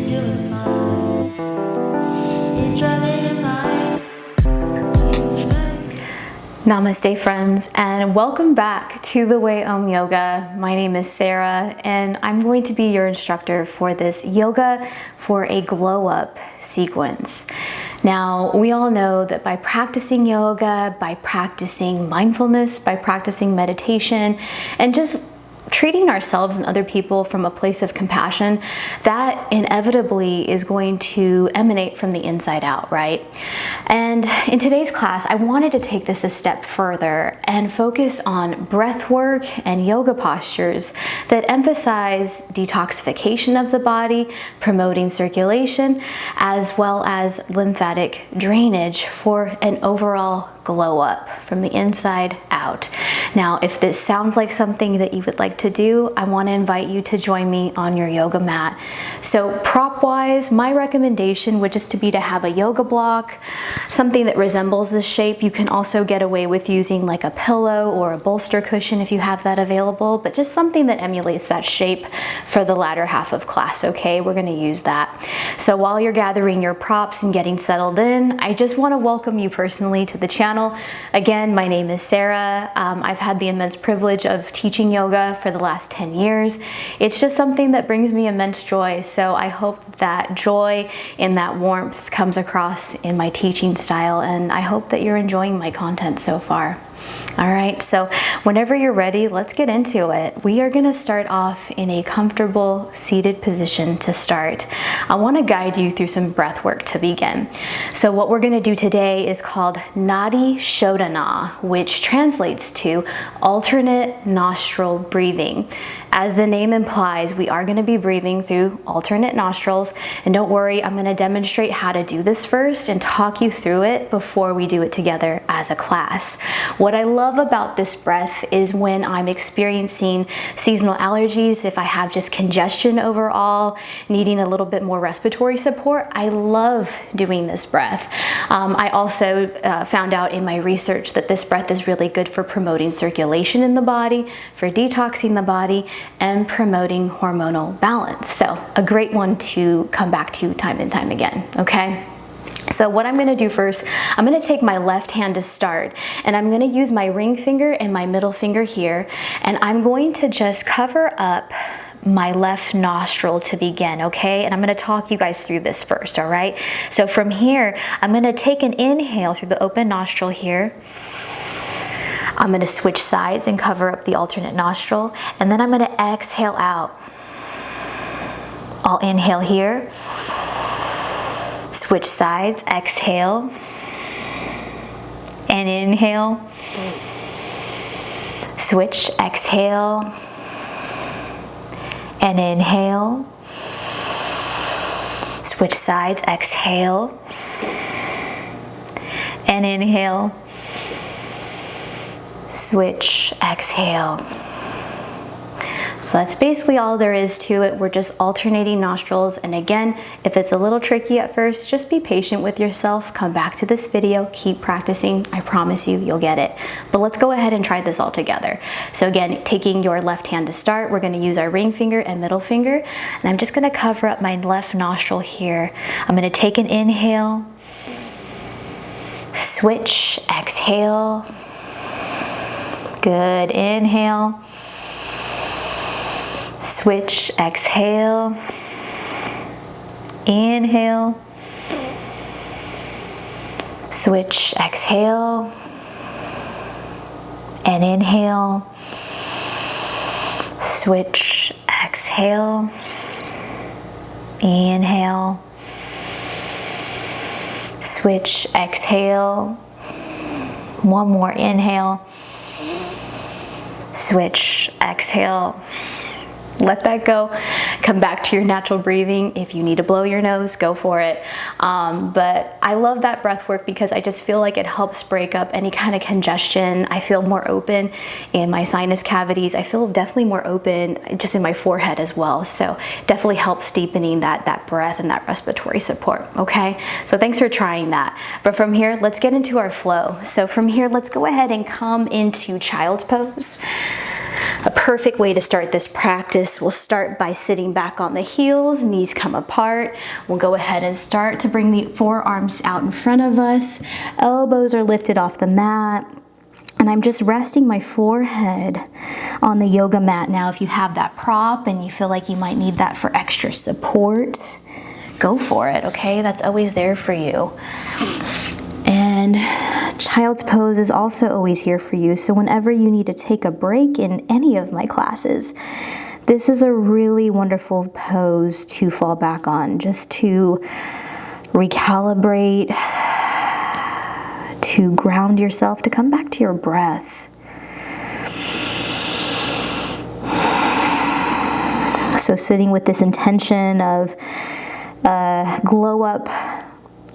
doing fine. It's a living life. Namaste friends, and welcome back to The Way Yoga. My name is Sarah and I'm going to be your instructor for this Yoga for a Glow Up sequence. Now, we all know that by practicing yoga, by practicing mindfulness, by practicing meditation, and just treating ourselves and other people from a place of compassion, that inevitably is going to emanate from the inside out, right? And in today's class, I wanted to take this a step further and focus on breath work and yoga postures that emphasize detoxification of the body, promoting circulation, as well as lymphatic drainage for an overall glow up from the inside out. Now, if this sounds like something that you would like to do, I want to invite you to join me on your yoga mat. So prop wise, my recommendation would just to have a yoga block, something that resembles this shape. You can also get away with using like a pillow or a bolster cushion if you have that available, but just something that emulates that shape for the latter half of class, okay? We're going to use that. So while you're gathering your props and getting settled in, I just want to welcome you personally to the channel. Again, my name is Sarah. I've had the immense privilege of teaching yoga for the last 10 years. It's just something that brings me immense joy. So I hope that joy and that warmth comes across in my teaching style, and I hope that you're enjoying my content so far. All right, so whenever you're ready, let's get into it. We are going to start off in a comfortable seated position to start. I want to guide you through some breath work to begin. So what we're going to do today is called Nadi Shodhana, which translates to alternate nostril breathing. As the name implies, we are going to be breathing through alternate nostrils. And don't worry, I'm going to demonstrate how to do this first and talk you through it before we do it together as a class. What I love about this breath is when I'm experiencing seasonal allergies, if I have just congestion overall, needing a little bit more respiratory support, I love doing this breath. I also found out in my research that this breath is really good for promoting circulation in the body, for detoxing the body, and promoting hormonal balance. So a great one to come back to time and time again, okay? So what I'm going to do first, I'm going to take my left hand to start, and I'm going to use my ring finger and my middle finger here, and I'm going to just cover up my left nostril to begin, okay? And I'm going to talk you guys through this first, all right? So from here, I'm going to take an inhale through the open nostril here. I'm going to switch sides and cover up the alternate nostril, and then I'm going to exhale out. I'll inhale here, switch sides, exhale, and inhale, switch, exhale, and inhale, switch sides, exhale, and inhale, switch, exhale. So that's basically all there is to it. We're just alternating nostrils. And again, if it's a little tricky at first, just be patient with yourself. Come back to this video, keep practicing. I promise you, you'll get it. But let's go ahead and try this all together. So again, taking your left hand to start, we're going to use our ring finger and middle finger. And I'm just going to cover up my left nostril here. I'm going to take an inhale, switch, exhale. Good, inhale, switch, exhale, inhale, switch, exhale, and inhale, switch, exhale, inhale, switch, exhale, one more inhale, switch, exhale, let that go. Come back to your natural breathing. If you need to blow your nose, go for it. But I love that breath work because I just feel like it helps break up any kind of congestion. I feel more open in my sinus cavities. I feel definitely more open just in my forehead as well. So definitely helps deepening that breath and that respiratory support, okay? So thanks for trying that. But from here, let's get into our flow. So from here, let's go ahead and come into child's pose. A perfect way to start this practice, we'll start by sitting back on the heels, knees come apart. We'll go ahead and start to bring the forearms out in front of us. Elbows are lifted off the mat. And I'm just resting my forehead on the yoga mat. Now, if you have that prop and you feel like you might need that for extra support, go for it, okay? That's always there for you. And child's pose is also always here for you. So whenever you need to take a break in any of my classes, this is a really wonderful pose to fall back on, just to recalibrate, to ground yourself, to come back to your breath. So sitting with this intention of glow up,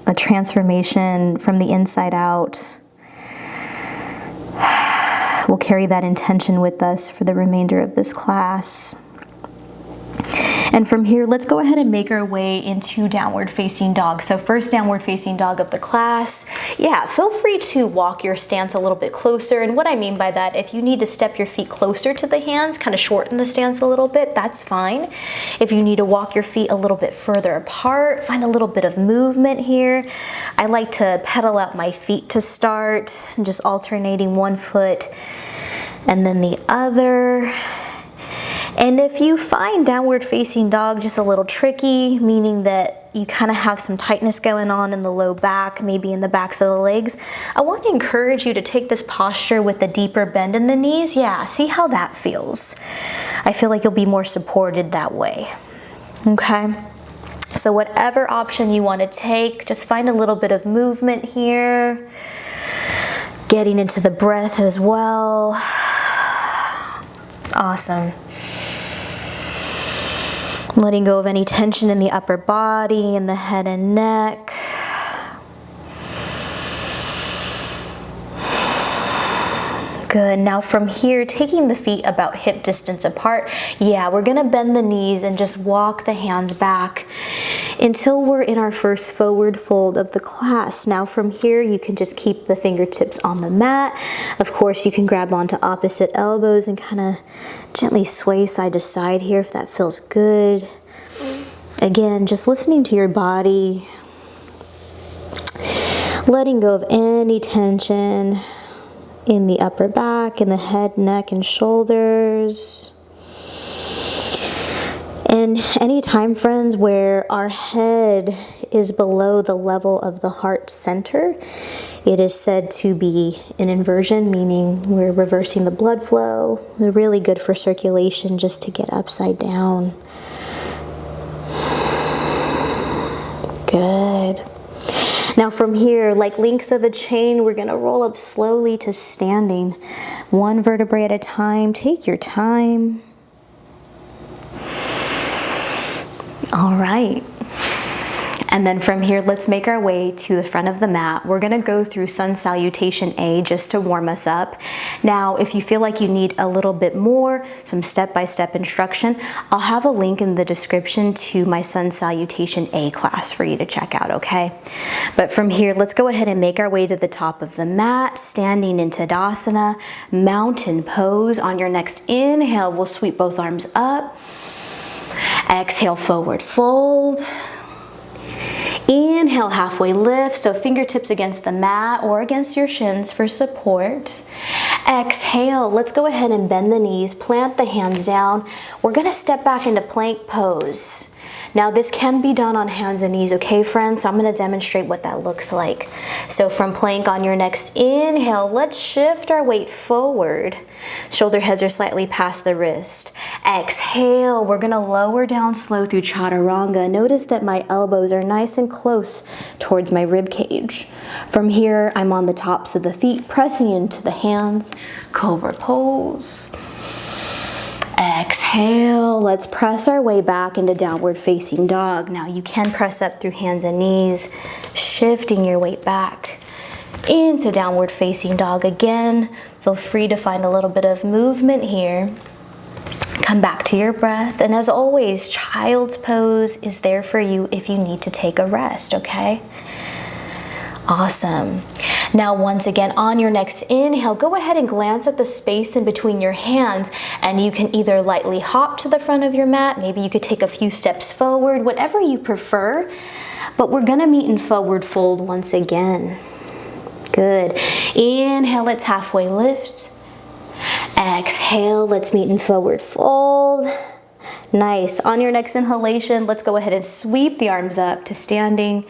a transformation from the inside out. We'll carry that intention with us for the remainder of this class. And from here, let's go ahead and make our way into downward facing dog. So first downward facing dog of the class. Yeah, feel free to walk your stance a little bit closer. And what I mean by that, if you need to step your feet closer to the hands, kind of shorten the stance a little bit, that's fine. If you need to walk your feet a little bit further apart, find a little bit of movement here. I like to pedal out my feet to start, and just alternating one foot and then the other. And if you find downward facing dog just a little tricky, meaning that you kind of have some tightness going on in the low back, maybe in the backs of the legs, I want to encourage you to take this posture with a deeper bend in the knees. Yeah, see how that feels. I feel like you'll be more supported that way. Okay? So whatever option you want to take, just find a little bit of movement here. Getting into the breath as well. Awesome. Letting go of any tension in the upper body, in the head and neck. Good. Now from here, taking the feet about hip distance apart. Yeah, we're gonna bend the knees and just walk the hands back until we're in our first forward fold of the class. Now from here, you can just keep the fingertips on the mat. Of course, you can grab onto opposite elbows and kind of gently sway side to side here if that feels good. Again, just listening to your body, letting go of any tension in the upper back, in the head, neck, and shoulders. And anytime, friends, where our head is below the level of the heart center, it is said to be an inversion, meaning we're reversing the blood flow. They're really good for circulation, just to get upside down. Good. Now from here, like links of a chain, we're gonna roll up slowly to standing. One vertebrae at a time. Take your time. All right. And then from here, let's make our way to the front of the mat. We're gonna go through Sun Salutation A just to warm us up. Now, if you feel like you need a little bit more, some step-by-step instruction, I'll have a link in the description to my Sun Salutation A class for you to check out, okay? But from here, let's go ahead and make our way to the top of the mat, standing in Tadasana, mountain pose. On your next inhale, we'll sweep both arms up. Exhale, forward fold. Inhale, halfway lift, so fingertips against the mat or against your shins for support. Exhale, let's go ahead and bend the knees, plant the hands down. We're gonna step back into plank pose. Now this can be done on hands and knees, okay friends? So I'm gonna demonstrate what that looks like. So from plank, on your next inhale, let's shift our weight forward. Shoulder heads are slightly past the wrist. Exhale, we're gonna lower down slow through chaturanga. Notice that my elbows are nice and close towards my rib cage. From here, I'm on the tops of the feet, pressing into the hands, cobra pose. Exhale, let's press our way back into downward facing dog. Now you can press up through hands and knees, shifting your weight back into downward facing dog again. Feel free to find a little bit of movement here. Come back to your breath. And as always, child's pose is there for you if you need to take a rest, okay? Awesome. Now, once again, on your next inhale, go ahead and glance at the space in between your hands, and you can either lightly hop to the front of your mat, maybe you could take a few steps forward, whatever you prefer, but we're gonna meet in forward fold once again. Good. Inhale, let's halfway lift. Exhale, let's meet in forward fold. Nice. On your next inhalation, let's go ahead and sweep the arms up to standing.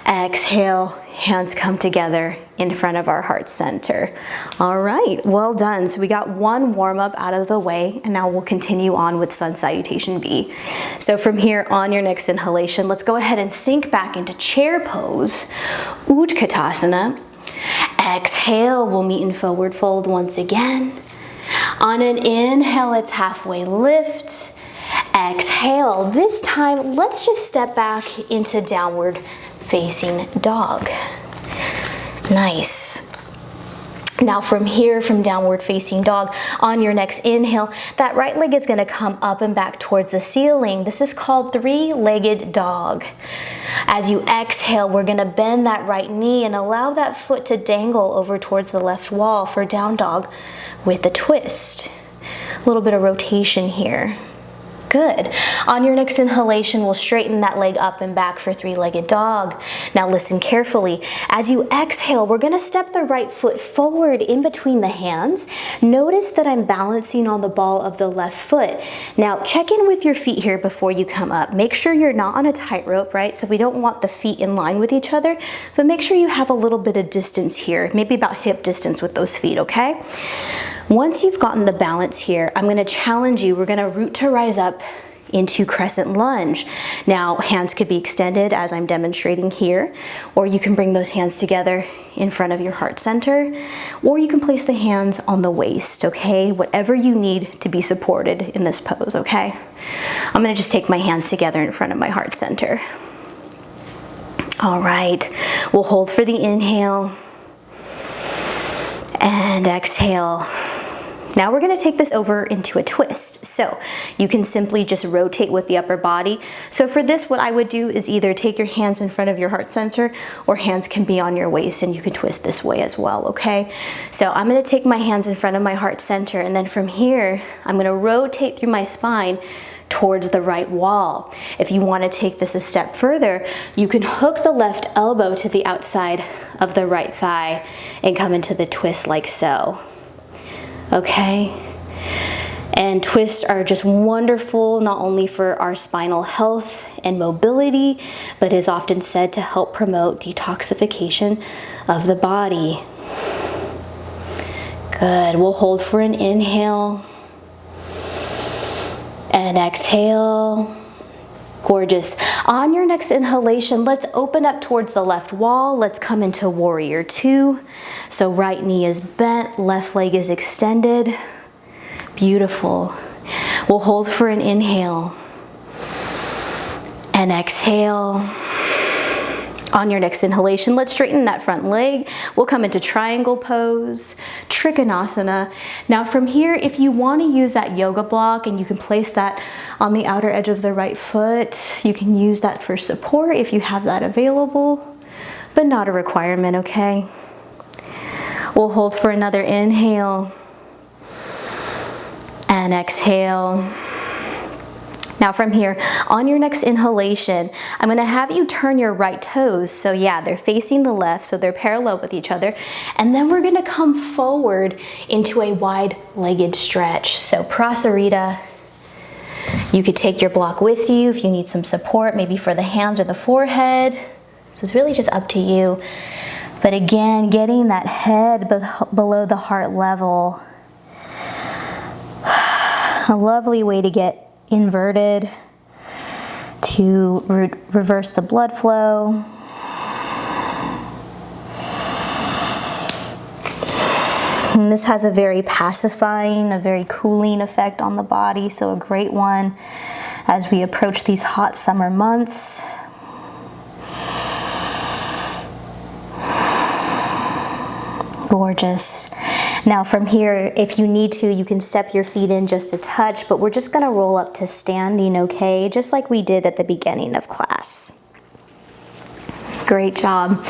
Exhale, hands come together in front of our heart center. All right, well done. So we got one warm up out of the way, and now we'll continue on with Sun Salutation B. So from here, on your next inhalation, let's go ahead and sink back into chair pose, Utkatasana. Exhale, we'll meet in forward fold once again. On an inhale, let's halfway lift. Exhale. This time, let's just step back into downward facing dog. Nice. Now from here, from downward facing dog, on your next inhale, that right leg is going to come up and back towards the ceiling. This is called three-legged dog. As you exhale, we're going to bend that right knee and allow that foot to dangle over towards the left wall for down dog with a twist. A little bit of rotation here. Good. On your next inhalation, we'll straighten that leg up and back for three-legged dog. Now listen carefully. As you exhale, we're going to step the right foot forward in between the hands. Notice that I'm balancing on the ball of the left foot. Now check in with your feet here before you come up. Make sure you're not on a tightrope, right? So we don't want the feet in line with each other, but make sure you have a little bit of distance here, maybe about hip distance with those feet, okay? Once you've gotten the balance here, I'm going to challenge you. We're going to root to rise up into crescent lunge. Now, hands could be extended as I'm demonstrating here, or you can bring those hands together in front of your heart center, or you can place the hands on the waist, okay? Whatever you need to be supported in this pose, okay? I'm going to just take my hands together in front of my heart center. All right, we'll hold for the inhale and exhale. Now we're going to take this over into a twist. So you can simply just rotate with the upper body. So for this, what I would do is either take your hands in front of your heart center, or hands can be on your waist and you can twist this way as well, okay? So I'm going to take my hands in front of my heart center, and then from here, I'm going to rotate through my spine towards the right wall. If you want to take this a step further, you can hook the left elbow to the outside of the right thigh and come into the twist like so. Okay? And twists are just wonderful, not only for our spinal health and mobility, but is often said to help promote detoxification of the body. Good. We'll hold for an inhale and exhale. Gorgeous. On your next inhalation, let's open up towards the left wall. Let's come into warrior two. So right knee is bent, left leg is extended. Beautiful. We'll hold for an inhale and exhale. On your next inhalation, let's straighten that front leg. We'll come into triangle pose, Trikonasana. Now from here, if you want to use that yoga block, and you can place that on the outer edge of the right foot, you can use that for support if you have that available, but not a requirement, okay? We'll hold for another inhale and exhale. Now from here, on your next inhalation, I'm going to have you turn your right toes. So yeah, they're facing the left, so they're parallel with each other. And then we're going to come forward into a wide-legged stretch. So Prasarita. You could take your block with you if you need some support, maybe for the hands or the forehead. So it's really just up to you. But again, getting that head below the heart level. A lovely way to get inverted, to reverse the blood flow. And this has a very pacifying, a very cooling effect on the body, so a great one as we approach these hot summer months. Gorgeous. Now from here, if you need to, you can step your feet in just a touch, but we're just gonna roll up to standing, okay? Just like we did at the beginning of class. Great job.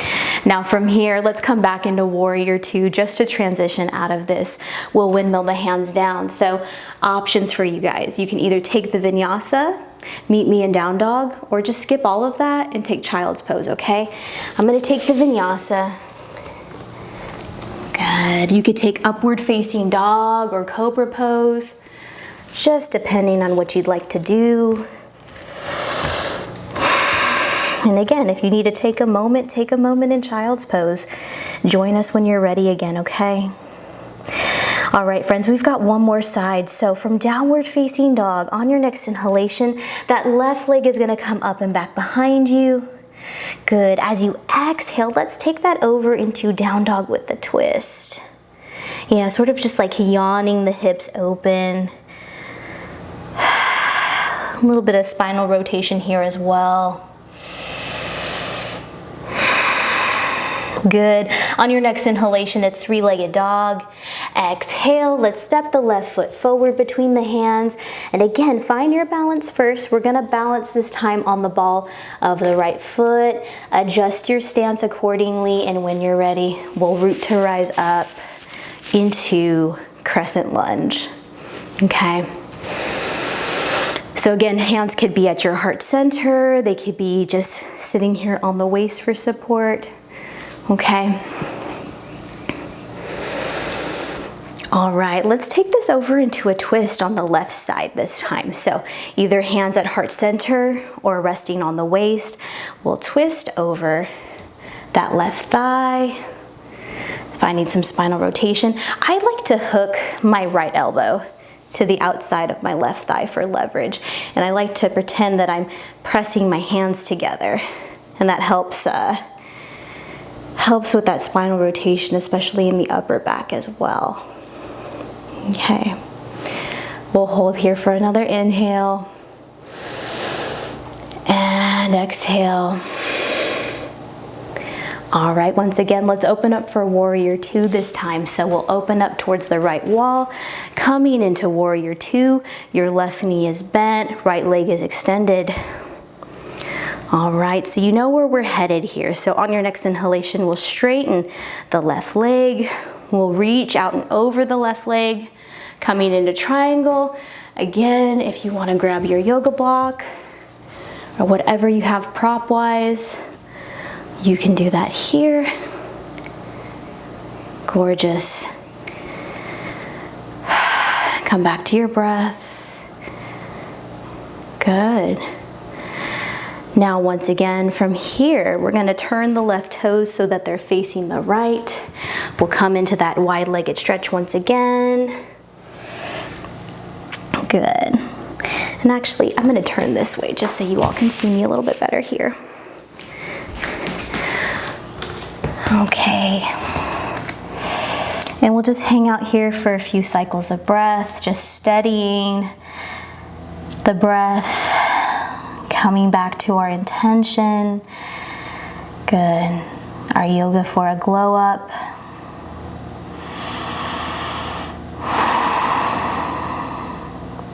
Now from here, let's come back into warrior two just to transition out of this. We'll windmill the hands down. So options for you guys. You can either take the vinyasa, meet me in down dog, or just skip all of that and take child's pose, okay? I'm gonna take the vinyasa. Good. You could take upward facing dog or cobra pose, just depending on what you'd like to do. And again, if you need to take a moment in child's pose. Join us when you're ready again, okay? All right, friends, we've got one more side. So from downward facing dog, on your next inhalation, that left leg is gonna come up and back behind you. Good. As you exhale, let's take that over into down dog with the twist. Yeah, sort of just like yawning the hips open. A little bit of spinal rotation here as well. Good. On your next inhalation, it's three-legged dog. Exhale, let's step the left foot forward between the hands. And again, find your balance first. We're gonna balance this time on the ball of the right foot. Adjust your stance accordingly, and when you're ready, we'll root to rise up into crescent lunge, okay? So again, hands could be at your heart center. They could be just sitting here on the waist for support. Okay. All right, let's take this over into a twist on the left side this time. So either hands at heart center or resting on the waist. We'll twist over that left thigh, finding some spinal rotation. I like to hook my right elbow to the outside of my left thigh for leverage. And I like to pretend that I'm pressing my hands together, and that helps with that spinal rotation, especially in the upper back as well. Okay, we'll hold here for another inhale and exhale. All right, once again, let's open up for warrior two this time. So we'll open up towards the right wall, coming into warrior two. Your left knee is bent, right leg is extended. All right, so you know where we're headed here. So on your next inhalation, we'll straighten the left leg. We'll reach out and over the left leg, coming into triangle. Again, if you want to grab your yoga block or whatever you have prop-wise, you can do that here. Gorgeous. Come back to your breath. Good. Now, once again, from here, we're gonna turn the left toes so that they're facing the right. We'll come into that wide-legged stretch once again. Good. And actually, I'm gonna turn this way just so you all can see me a little bit better here. Okay. And we'll just hang out here for a few cycles of breath, just steadying the breath. Coming back to our intention. Good. Our yoga for a glow up.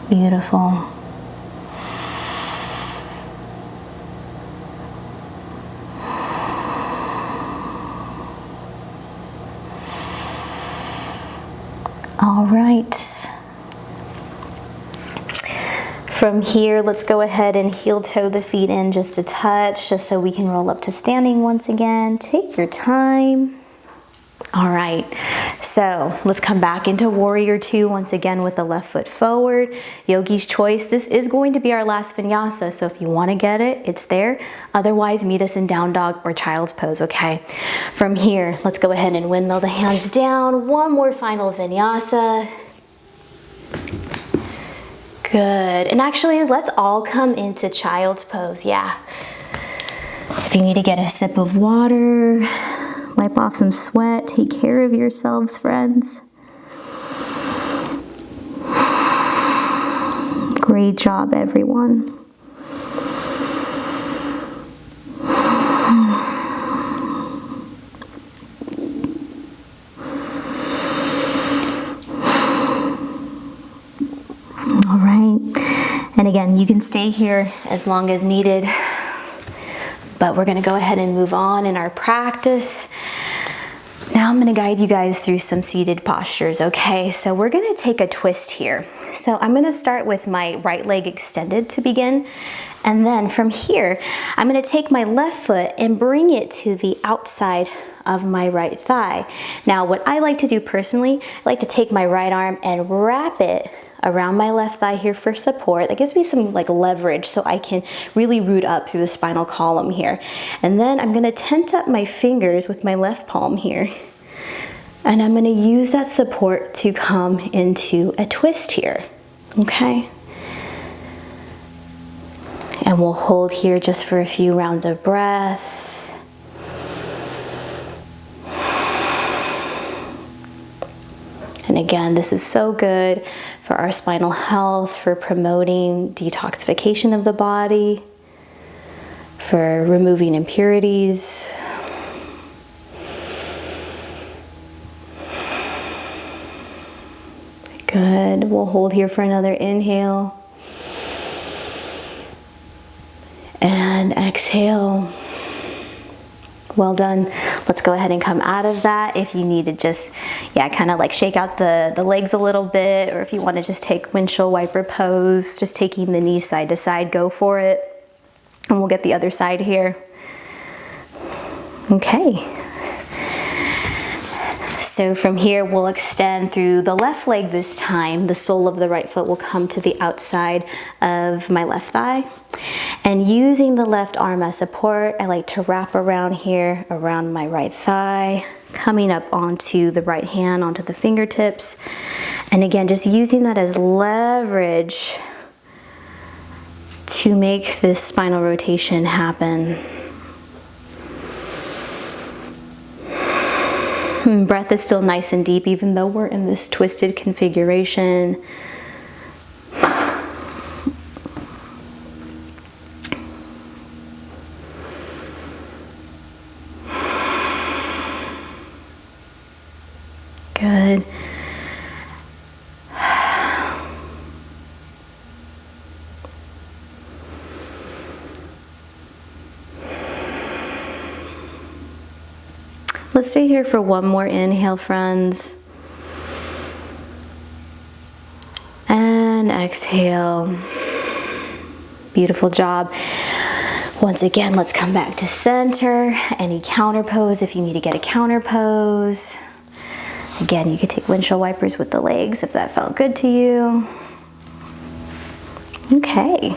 Beautiful. All right. From here, let's go ahead and heel toe the feet in just a touch, just so we can roll up to standing once again. Take your time. All right, so let's come back into warrior two once again with the left foot forward. Yogi's choice. This is going to be our last vinyasa, so if you want to get it, it's there. Otherwise, meet us in down dog or child's pose, okay? From here, let's go ahead and windmill the hands down. One more final vinyasa. Good. And actually, let's all come into child's pose. Yeah. If you need to get a sip of water, wipe off some sweat, take care of yourselves, friends. Great job, everyone. All right, and again, you can stay here as long as needed, but we're gonna go ahead and move on in our practice. Now I'm gonna guide you guys through some seated postures, okay? So we're gonna take a twist here. So I'm gonna start with my right leg extended to begin. And then from here, I'm gonna take my left foot and bring it to the outside of my right thigh. Now, what I like to do personally, I like to take my right arm and wrap it around my left thigh here for support. That gives me some like leverage so I can really root up through the spinal column here. And then I'm gonna tent up my fingers with my left palm here. And I'm gonna use that support to come into a twist here, okay? And we'll hold here just for a few rounds of breath. And again, this is so good for our spinal health, for promoting detoxification of the body, for removing impurities. Good. We'll hold here for another inhale. And exhale. Well done. Let's go ahead and come out of that. If you need to just, kind of like shake out the legs a little bit, or if you want to just take windshield wiper pose, just taking the knees side to side, go for it. And we'll get the other side here. Okay. So from here, we'll extend through the left leg this time. The sole of the right foot will come to the outside of my left thigh. And using the left arm as support, I like to wrap around here, around my right thigh, coming up onto the right hand, onto the fingertips. And again, just using that as leverage to make this spinal rotation happen. Breath is still nice and deep, even though we're in this twisted configuration. Good. Let's stay here for one more inhale, friends. And exhale. Beautiful job. Once again, let's come back to center. Any counter pose if you need to get a counter pose. Again, you could take windshield wipers with the legs if that felt good to you. Okay.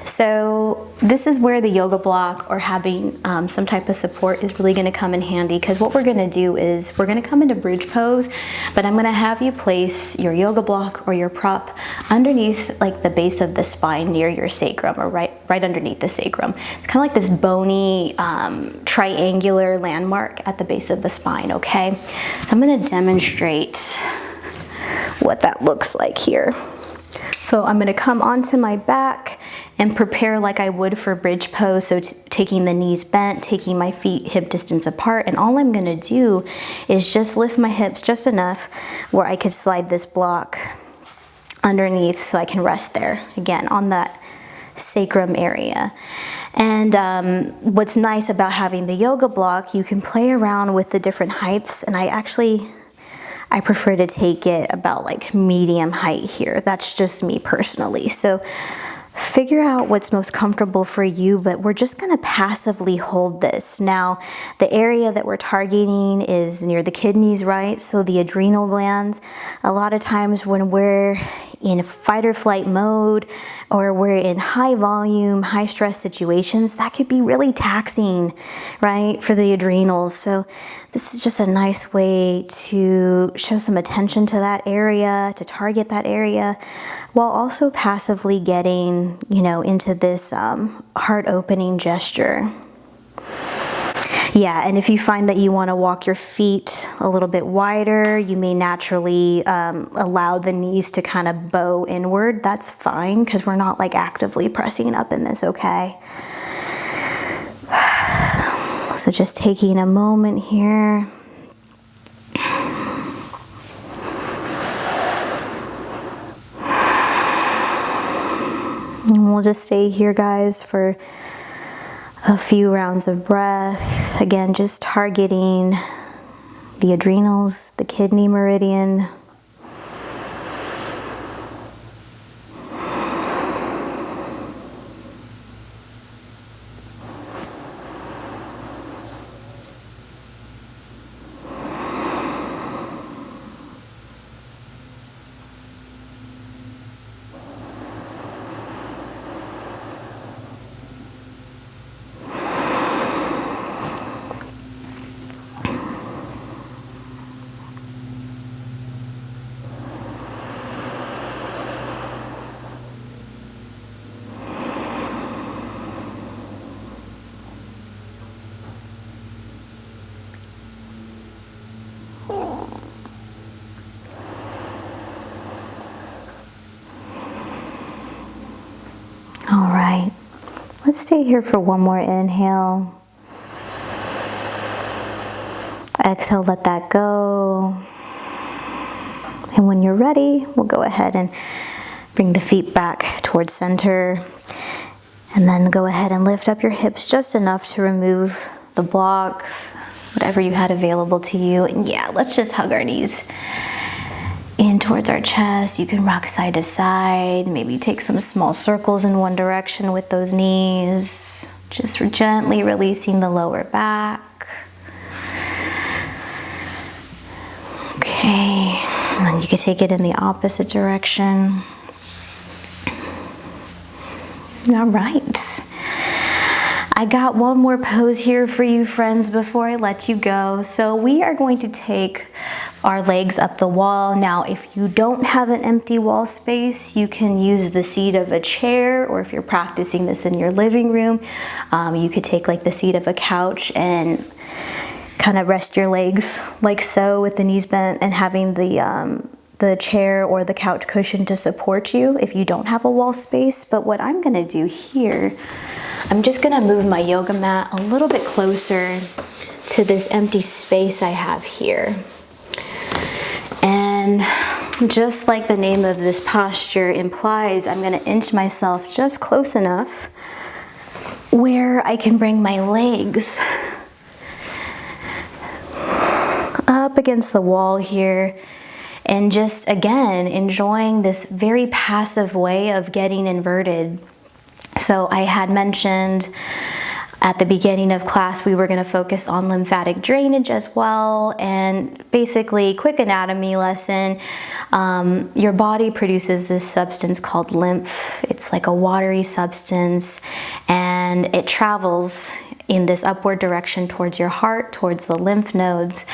So this is where the yoga block or having some type of support is really gonna come in handy, because what we're gonna do is we're gonna come into bridge pose, but I'm gonna have you place your yoga block or your prop underneath like the base of the spine near your sacrum, or right underneath the sacrum. It's kind of like this bony triangular landmark at the base of the spine, okay? So I'm gonna demonstrate what that looks like here. So I'm gonna come onto my back and prepare like I would for bridge pose. So taking the knees bent, taking my feet hip distance apart. And all I'm gonna do is just lift my hips just enough where I could slide this block underneath so I can rest there, again, on that sacrum area. And what's nice about having the yoga block, you can play around with the different heights. And I prefer to take it about like medium height here. That's just me personally. So figure out what's most comfortable for you, but we're just gonna passively hold this. Now, the area that we're targeting is near the kidneys, right? So the adrenal glands. A lot of times when we're in fight or flight mode, or we're in high volume, high stress situations, that could be really taxing, right, for the adrenals. So this is just a nice way to show some attention to that area, to target that area, while also passively getting, into this heart-opening gesture. Yeah, and if you find that you want to walk your feet a little bit wider, you may naturally allow the knees to kind of bow inward. That's fine, because we're not like actively pressing up in this, okay? So just taking a moment here. And we'll just stay here, guys, for a few rounds of breath. Again, just targeting the adrenals, the kidney meridian. All right, let's stay here for one more inhale. Exhale, let that go. And when you're ready, we'll go ahead and bring the feet back towards center. And then go ahead and lift up your hips just enough to remove the block, whatever you had available to you. And yeah, let's just hug our knees in towards our chest. You can rock side to side, maybe take some small circles in one direction with those knees. Just gently releasing the lower back. Okay, and then you can take it in the opposite direction. All right. I got one more pose here for you, friends, before I let you go. So we are going to take our legs up the wall. Now, if you don't have an empty wall space, you can use the seat of a chair, or if you're practicing this in your living room, you could take like the seat of a couch and kind of rest your legs like so with the knees bent, and having the chair or the couch cushion to support you if you don't have a wall space. But what I'm gonna do here, I'm just gonna move my yoga mat a little bit closer to this empty space I have here. And just like the name of this posture implies, I'm gonna inch myself just close enough where I can bring my legs up against the wall here, and just again enjoying this very passive way of getting inverted. So I had mentioned at the beginning of class we were going to focus on lymphatic drainage as well, and basically quick anatomy lesson. Your body produces this substance called lymph. It's like a watery substance, and it travels in this upward direction towards your heart, towards the lymph nodes.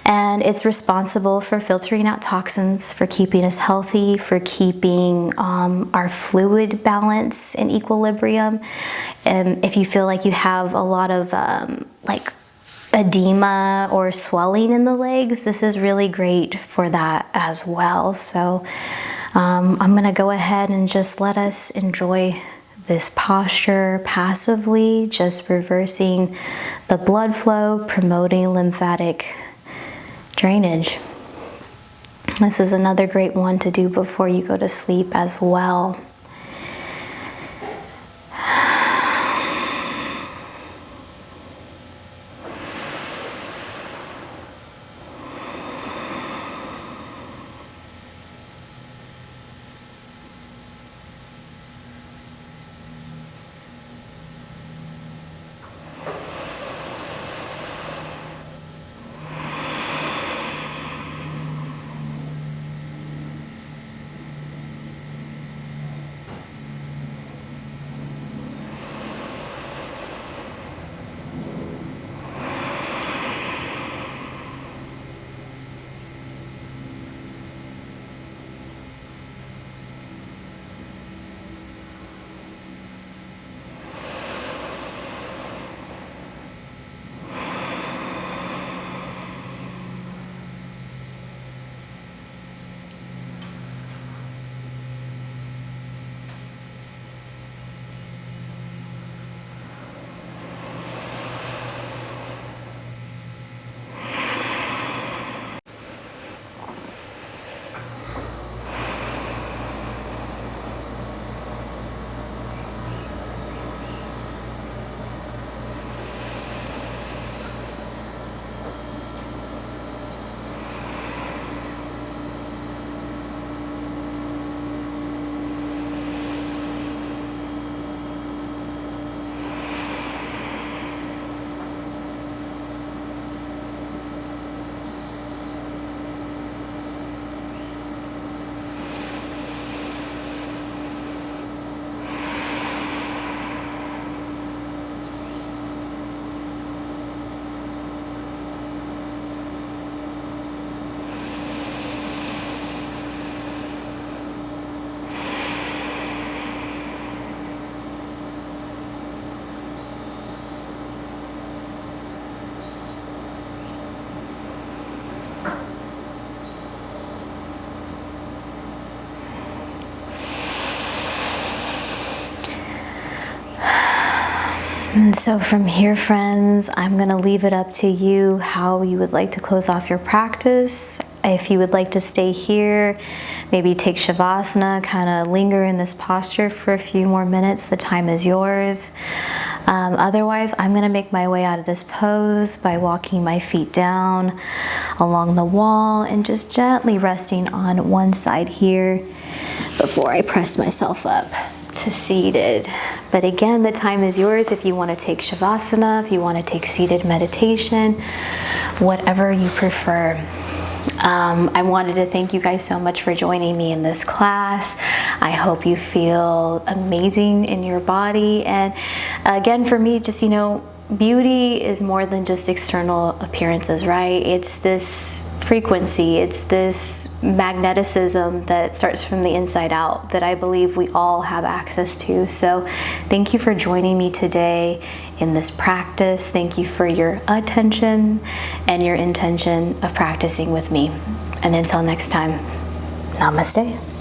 And it's responsible for filtering out toxins, for keeping us healthy, for keeping our fluid balance in equilibrium. And if you feel like you have a lot of like edema or swelling in the legs, this is really great for that as well. So I'm gonna go ahead and just let us enjoy this posture passively, just reversing the blood flow, promoting lymphatic drainage. This is another great one to do before you go to sleep as well. And so from here, friends, I'm going to leave it up to you how you would like to close off your practice. If you would like to stay here, maybe take Shavasana, kind of linger in this posture for a few more minutes. The time is yours. Otherwise, I'm going to make my way out of this pose by walking my feet down along the wall and just gently resting on one side here before I press myself up to seated. But again, the time is yours if you want to take Shavasana, if you want to take seated meditation, whatever you prefer. I wanted to thank you guys so much for joining me in this class. I hope you feel amazing in your body. And again, for me, just, beauty is more than just external appearances, right? It's this frequency, it's this magneticism that starts from the inside out that I believe we all have access to. So thank you for joining me today in this practice. Thank you for your attention and your intention of practicing with me. And until next time, namaste.